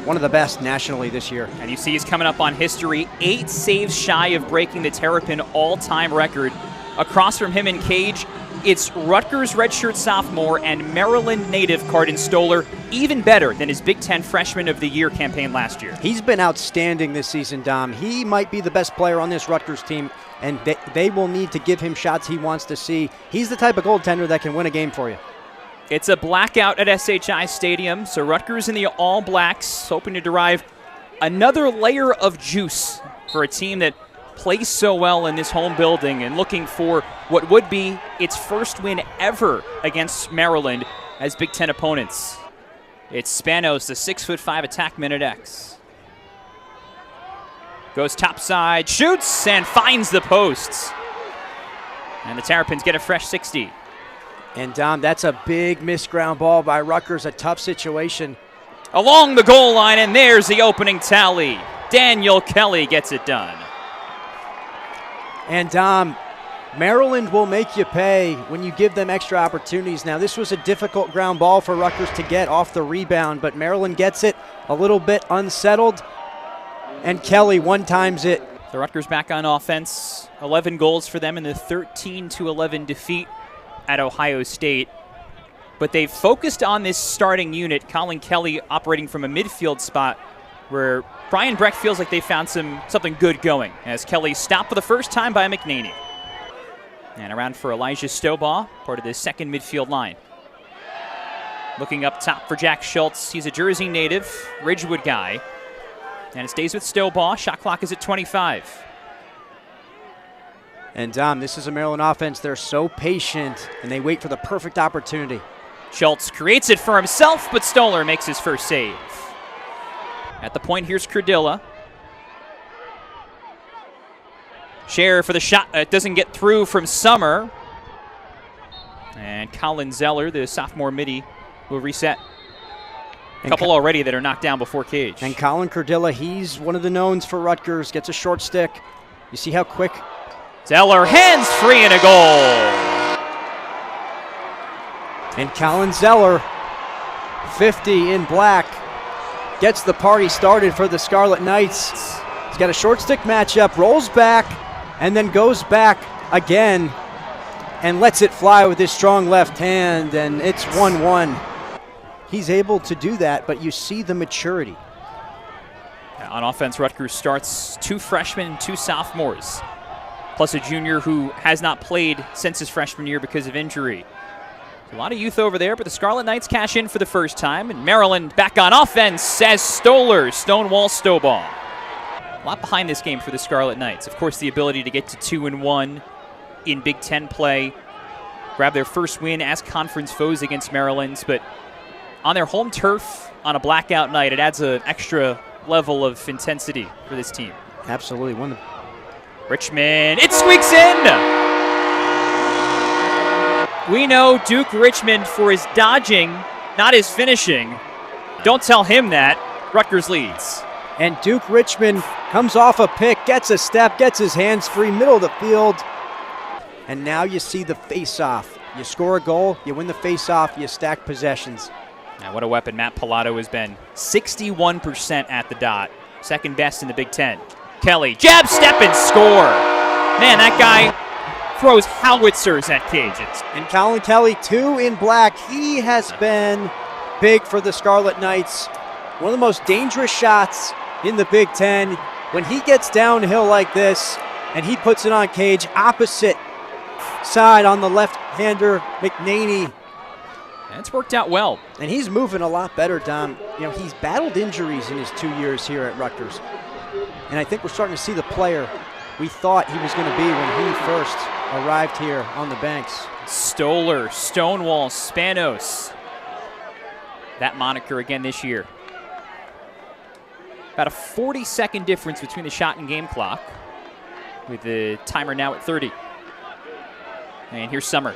one of the best nationally this year. And you see he's coming up on history, 8 saves shy of breaking the Terrapin all-time record. Across from him in cage, it's Rutgers redshirt sophomore and Maryland native Carden Stoller, even better than his Big Ten Freshman of the Year campaign last year. He's been outstanding this season, Dom. He might be the best player on this Rutgers team, and they will need to give him shots he wants to see. He's the type of goaltender that can win a game for you. It's a blackout at SHI Stadium, so Rutgers in the All Blacks hoping to derive another layer of juice for a team that plays so well in this home building and looking for what would be its first win ever against Maryland as Big Ten opponents. It's Spanos, the 6'5" attackman at X. Goes topside, shoots, and finds the posts. And the Terrapins get a fresh 60. And Dom, that's a big missed ground ball by Rutgers, a tough situation. Along the goal line, and there's the opening tally. Daniel Kelly gets it done. And Dom, Maryland will make you pay when you give them extra opportunities. Now, this was a difficult ground ball for Rutgers to get off the rebound, but Maryland gets it a little bit unsettled, and Kelly one-times it. The Rutgers back on offense, 11 goals for them in the 13-11 defeat at Ohio State. But they've focused on this starting unit, Colin Kelly operating from a midfield spot where Brian Breck feels like they found something good going as Kelly stopped for the first time by McNaney. And around for Elijah Stobaugh, part of the second midfield line. Looking up top for Jack Schultz. He's a Jersey native, Ridgewood guy. And it stays with Stobaugh. Shot clock is at 25. And Dom, this is a Maryland offense. They're so patient, and they wait for the perfect opportunity. Schultz creates it for himself, but Stoller makes his first save. At the point, here's Cardilla. Scher for the shot. It doesn't get through from Summer. And Colin Zeller, the sophomore midi, will reset. A couple already that are knocked down before cage. And Colin Cardilla, he's one of the knowns for Rutgers, gets a short stick. You see how quick? Zeller, hands free and a goal. And Colin Zeller, 50 in black, gets the party started for the Scarlet Knights. He's got a short stick matchup, rolls back, and then goes back again and lets it fly with his strong left hand, and it's 1-1. He's able to do that, but you see the maturity. On offense, Rutgers starts 2 freshmen and 2 sophomores, plus a junior who has not played since his freshman year because of injury. A lot of youth over there, but the Scarlet Knights cash in for the first time, and Maryland back on offense as Stoller, Stonewall Stobaugh. A lot behind this game for the Scarlet Knights. Of course, the ability to get to 2-1 in Big Ten play, grab their first win as conference foes against Maryland, but on their home turf on a blackout night, it adds an extra level of intensity for this team. Absolutely. Richmond, it squeaks in! We know Duke Richmond for his dodging, not his finishing. Don't tell him that. Rutgers leads. And Duke Richmond comes off a pick, gets a step, gets his hands free, middle of the field. And now you see the face-off. You score a goal, you win the face-off, you stack possessions. Now what a weapon Matt Pilato has been. 61% at the dot. Second best in the Big Ten. Kelly, jab, step, and score. Man, that guy throws howitzers at cages. And Colin Kelly, 2 in black. He has been big for the Scarlet Knights. One of the most dangerous shots in the Big Ten. When he gets downhill like this and he puts it on cage, opposite side on the left-hander, McNaney. And it's worked out well. And he's moving a lot better, Dom. You know, he's battled injuries in his 2 years here at Rutgers. And I think we're starting to see the player we thought he was going to be when he first arrived here on the banks. Stoller, Stonewall, Spanos. That moniker again this year. About a 40-second difference between the shot and game clock, with the timer now at 30. And here's Summer.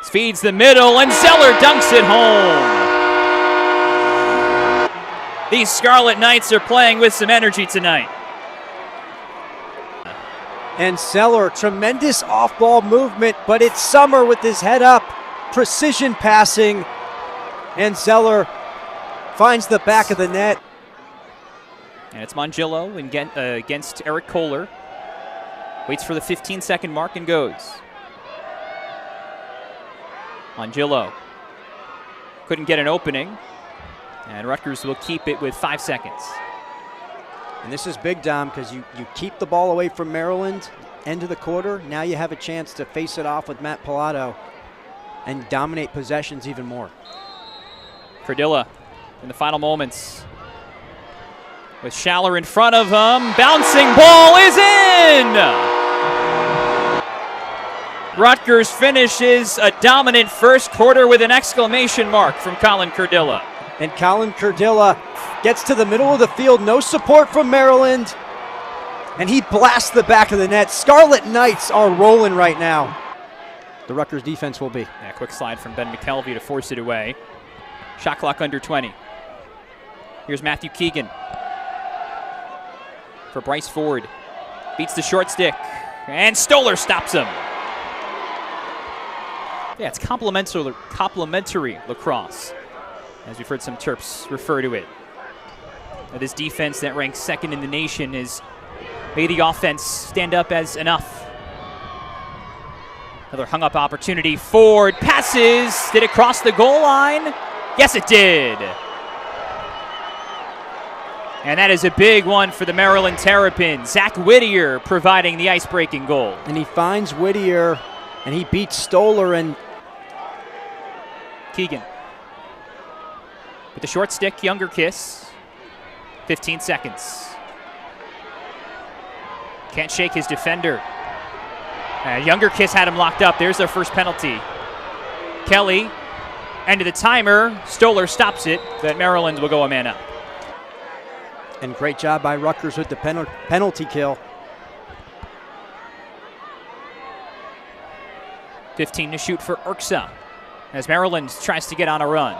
Feeds the middle, and Zeller dunks it home. These Scarlet Knights are playing with some energy tonight. And Zeller, tremendous off-ball movement, but it's Summer with his head up. Precision passing. And Zeller finds the back of the net. And it's Mongillo against Eric Kohler. Waits for the 15-second mark and goes. Mongillo couldn't get an opening. And Rutgers will keep it with 5 seconds. And this is big, Dom, because you keep the ball away from Maryland, end of the quarter. Now you have a chance to face it off with Matt Pilato and dominate possessions even more. Cardilla in the final moments with Schaller in front of him. Bouncing ball is in! Rutgers finishes a dominant first quarter with an exclamation mark from Colin Cardilla. And Colin Cardilla gets to the middle of the field, no support from Maryland, and he blasts the back of the net. Scarlet Knights are rolling right now. The Rutgers defense will be. Yeah, quick slide from Ben McKelvey to force it away. Shot clock under 20. Here's Matthew Keegan for Bryce Ford. Beats the short stick, and Stoller stops him. Yeah, it's complementary lacrosse, as we've heard some Terps refer to it. This defense that ranks second in the nation has made the offense stand up as enough. Another hung-up opportunity. Ford passes. Did it cross the goal line? Yes, it did. And that is a big one for the Maryland Terrapins. Zach Whittier providing the ice-breaking goal. And he finds Whittier, and he beats Stoller, and Keegan with the short stick, Younger Kiss. 15 seconds. Can't shake his defender. Younger Kiss had him locked up. There's their first penalty. Kelly, end of the timer. Stoller stops it, but Maryland will go a man up. And great job by Rutgers with the penalty kill. 15 to shoot for Urksa as Maryland tries to get on a run.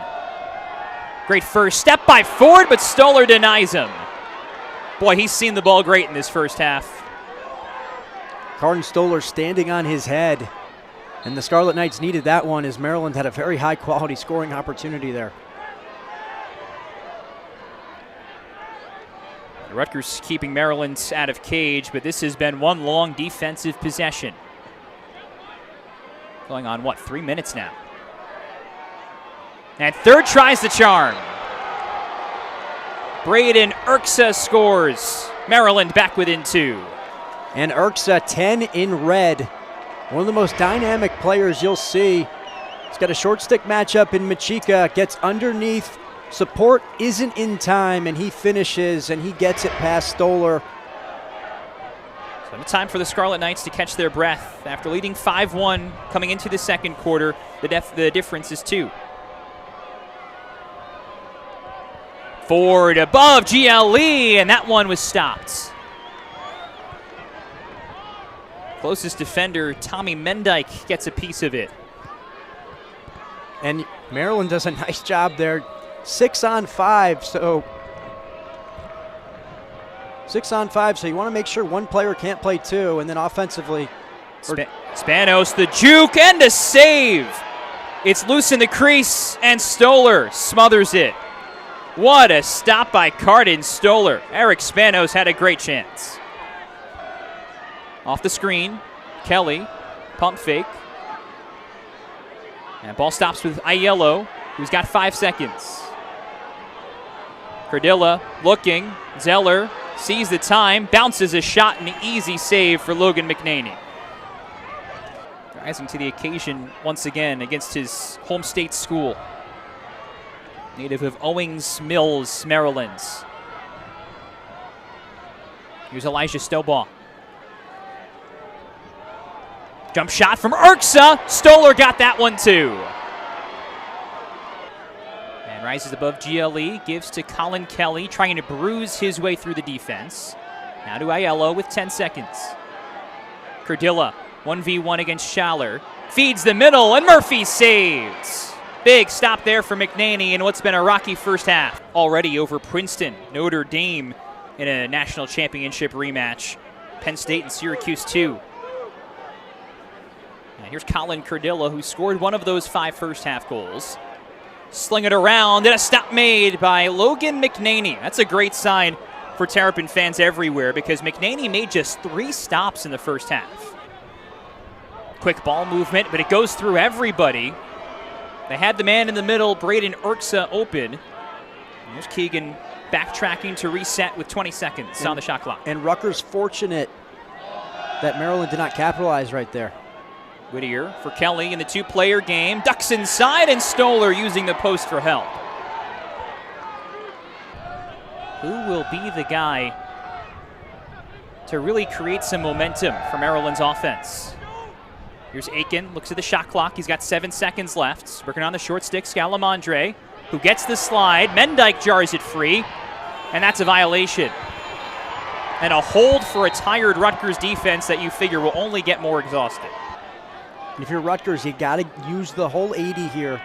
Great first step by Ford, but Stoller denies him. Boy, he's seen the ball great in this first half. Carden Stoller standing on his head. And the Scarlet Knights needed that one as Maryland had a very high-quality scoring opportunity there. Rutgers keeping Maryland out of cage, but this has been one long defensive possession. Going on, 3 minutes now. And third tries the charm. Braden Urksa scores. Maryland back within 2. And Urksa 10 in red. One of the most dynamic players you'll see. He's got a short stick matchup in Machika. Gets underneath. Support isn't in time, and he finishes, and he gets it past Stoller. So time for the Scarlet Knights to catch their breath. After leading 5-1 coming into the second quarter, the difference is 2. Ford above GLE, and that one was stopped. Closest defender, Tommy Mendyke, gets a piece of it. And Maryland does a nice job there. 6 on 5, so 6 on 5, so you want to make sure one player can't play 2, and then offensively. Spanos, the juke, and a save. It's loose in the crease, and Stoller smothers it. What a stop by Carden Stoller. Eric Spanos had a great chance. Off the screen, Kelly, pump fake. And ball stops with Aiello, who's got 5 seconds. Cardilla looking. Zeller sees the time, bounces a shot, and an easy save for Logan McNaney. Rising to the occasion once again against his home state school. Native of Owings Mills, Maryland. Here's Elijah Stobaugh. Jump shot from Urksa. Stoller got that one too. And rises above GLE, gives to Colin Kelly, trying to bruise his way through the defense. Now to Aiello with 10 seconds. Cardilla, 1v1 against Schaller. Feeds the middle, and Murphy saves. Big stop there for McNaney in what's been a rocky first half. Already over Princeton, Notre Dame in a national championship rematch. Penn State and Syracuse too. And here's Colin Cardilla, who scored one of those 5 first half goals. Sling it around, and a stop made by Logan McNaney. That's a great sign for Terrapin fans everywhere because McNaney made just 3 stops in the first half. Quick ball movement, but it goes through everybody. They had the man in the middle, Braden Urksa, open. And there's Keegan backtracking to reset with 20 seconds on the shot clock. And Rutgers fortunate that Maryland did not capitalize right there. Whittier for Kelly in the 2-player game. Ducks inside, and Stoller using the post for help. Who will be the guy to really create some momentum for Maryland's offense? Here's Aiken, looks at the shot clock. He's got 7 seconds left. Working on the short stick, Scalamandre, who gets the slide. Mendyke jars it free, and that's a violation. And a hold for a tired Rutgers defense that you figure will only get more exhausted. If you're Rutgers, you got to use the whole 80 here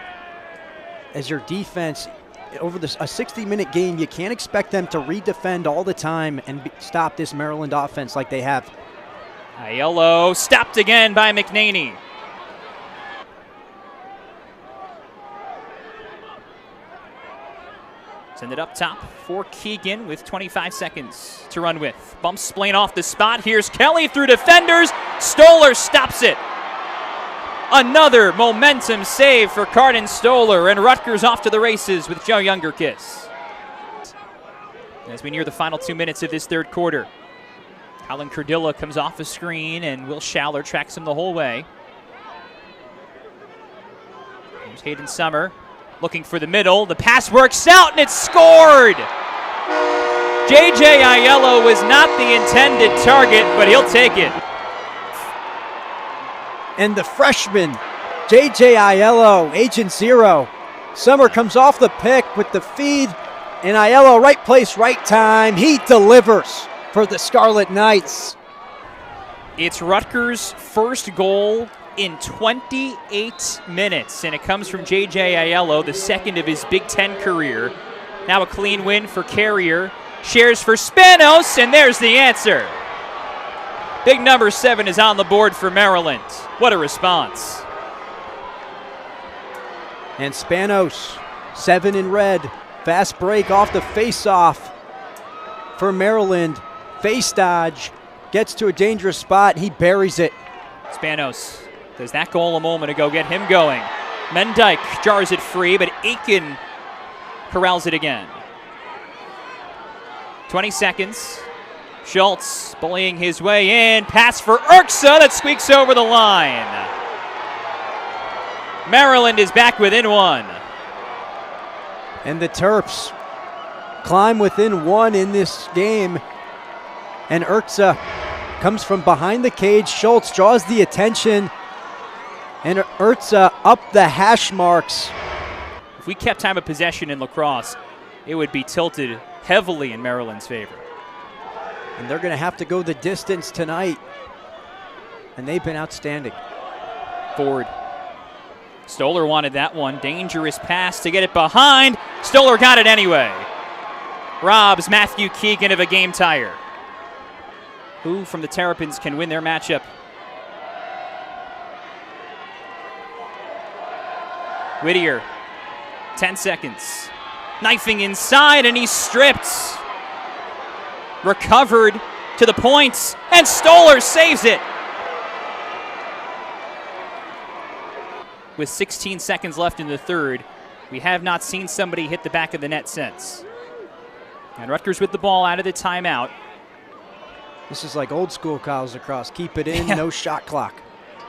as your defense. Over a 60-minute game, you can't expect them to redefend all the time and stop this Maryland offense like they have. Aiello stopped again by McNaney. Send it up top for Keegan with 25 seconds to run with. Bumps Splain off the spot. Here's Kelly through defenders. Stoller stops it. Another momentum save for Cardin Stoller, and Rutgers off to the races with Joe Youngerkiss. As we near the final 2 minutes of this third quarter, Colin Cardilla comes off the screen, and Will Schaller tracks him the whole way. Here's Hayden Summer looking for the middle. The pass works out, and it's scored! J.J. Aiello was not the intended target, but he'll take it. And the freshman, J.J. Aiello, Agent Zero. Summer comes off the pick with the feed, and Aiello, right place, right time. He delivers for the Scarlet Knights. It's Rutgers' first goal in 28 minutes, and it comes from J.J. Aiello, the second of his Big Ten career. Now a clean win for Carrier. Shares for Spanos, and there's the answer. Big number 7 is on the board for Maryland. What a response. And Spanos, 7 in red. Fast break off the face-off for Maryland. Face dodge, gets to a dangerous spot. He buries it. Spanos does that goal a moment ago get him going. Mendyke jars it free, but Aiken corrals it again. 20 seconds. Schultz bullying his way in. Pass for Urksa that squeaks over the line. Maryland is back within 1. And the Terps climb within 1 in this game. And Urksa comes from behind the cage. Schultz draws the attention. And Urksa up the hash marks. If we kept time of possession in Lacrosse, it would be tilted heavily in Maryland's favor. And they're going to have to go the distance tonight. And they've been outstanding. Ford. Stoller wanted that one. Dangerous pass to get it behind. Stoller got it anyway. Robs Matthew Keegan of a game tire. Who from the Terrapins can win their matchup? Whittier. 10 seconds. Knifing inside, and he's stripped. Recovered to the points, and Stoller saves it. With 16 seconds left in the third, we have not seen somebody hit the back of the net since. And Rutgers with the ball out of the timeout. This is like old school college lacrosse. Keep it in, no shot clock.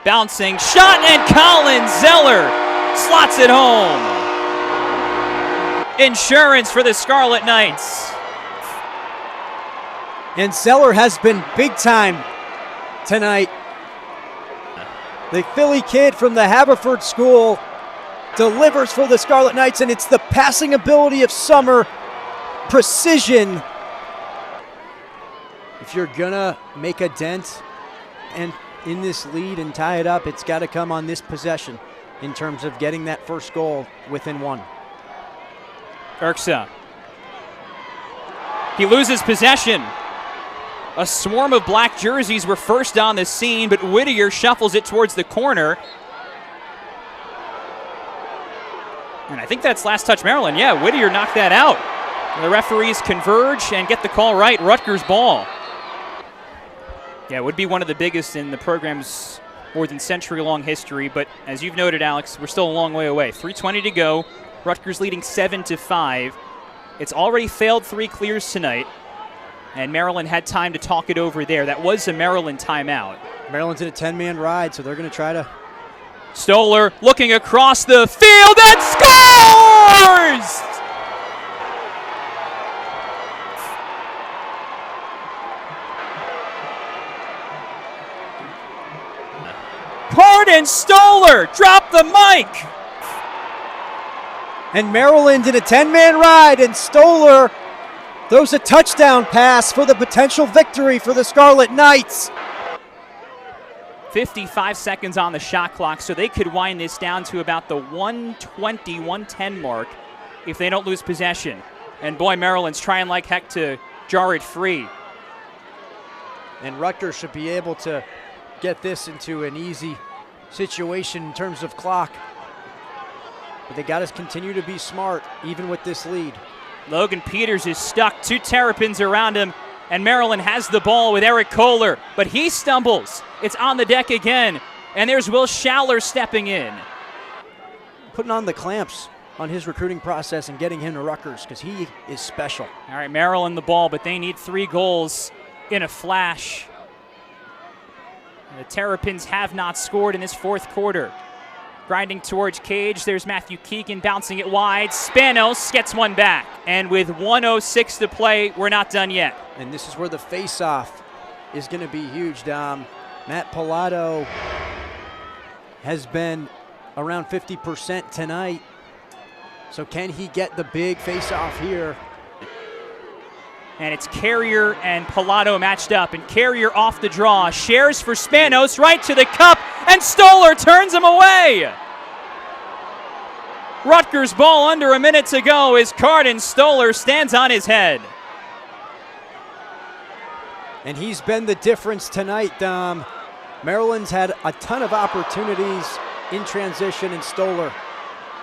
Bouncing shot, and Colin Zeller slots it home. Insurance for the Scarlet Knights. And Zeller has been big time tonight. The Philly kid from the Haverford School delivers for the Scarlet Knights, and it's the passing ability of Summer, precision. If you're gonna make a dent and in this lead and tie it up, it's got to come on this possession in terms of getting that first goal within 1. Urksa. He loses possession. A swarm of black jerseys were first on the scene, but Whittier shuffles it towards the corner. And I think that's last touch Maryland. Yeah, Whittier knocked that out. The referees converge and get the call right. Rutgers ball. Yeah, it would be one of the biggest in the program's more than century-long history. But as you've noted, Alex, we're still a long way away. 3:20 to go. Rutgers leading 7-5. It's already failed 3 clears tonight. And Maryland had time to talk it over there. That was a Maryland timeout. Maryland's in a 10-man ride, so they're going to try to. Stoller looking across the field and scores! Carden Stoller dropped the mic. And Maryland in a 10-man ride, and Stoller throws a touchdown pass for the potential victory for the Scarlet Knights. 55 seconds on the shot clock, so they could wind this down to about the 120, 110 mark if they don't lose possession. And boy, Maryland's trying like heck to jar it free. And Rutgers should be able to get this into an easy situation in terms of clock. But they got to continue to be smart, even with this lead. Logan Peters is stuck, 2 Terrapins around him, and Maryland has the ball with Eric Kohler, but he stumbles. It's on the deck again, and there's Will Schaller stepping in. Putting on the clamps on his recruiting process and getting him to Rutgers because he is special. All right, Maryland the ball, but they need 3 goals in a flash. The Terrapins have not scored in this 4th quarter. Grinding towards Cage, there's Matthew Keegan bouncing it wide. Spanos gets one back. And with 1:06 to play, we're not done yet. And this is where the face-off is going to be huge, Dom. Matt Pilato has been around 50% tonight. So can he get the big face-off here? And it's Carrier and Pilato matched up. And Carrier off the draw. Shares for Spanos right to the cup. And Stoller turns him away. Rutgers ball under a minute to go as Carden Stoller stands on his head. And he's been the difference tonight, Dom. Maryland's had a ton of opportunities in transition, and Stoller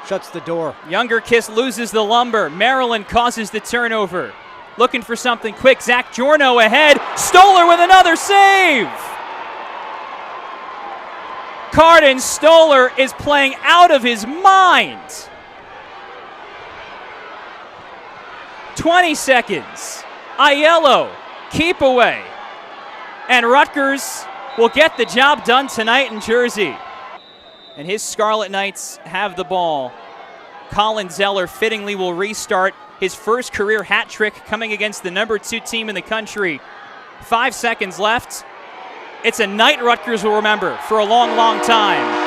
shuts the door. Younger Kiss loses the lumber. Maryland causes the turnover. Looking for something quick. Zach Giorno ahead. Stoller with another save. Carden Stoller is playing out of his mind. 20 seconds. Aiello, keep away. And Rutgers will get the job done tonight in Jersey. And his Scarlet Knights have the ball. Colin Zeller fittingly will restart his first career hat trick coming against the number 2 team in the country. 5 seconds left. It's a night Rutgers will remember for a long, long time.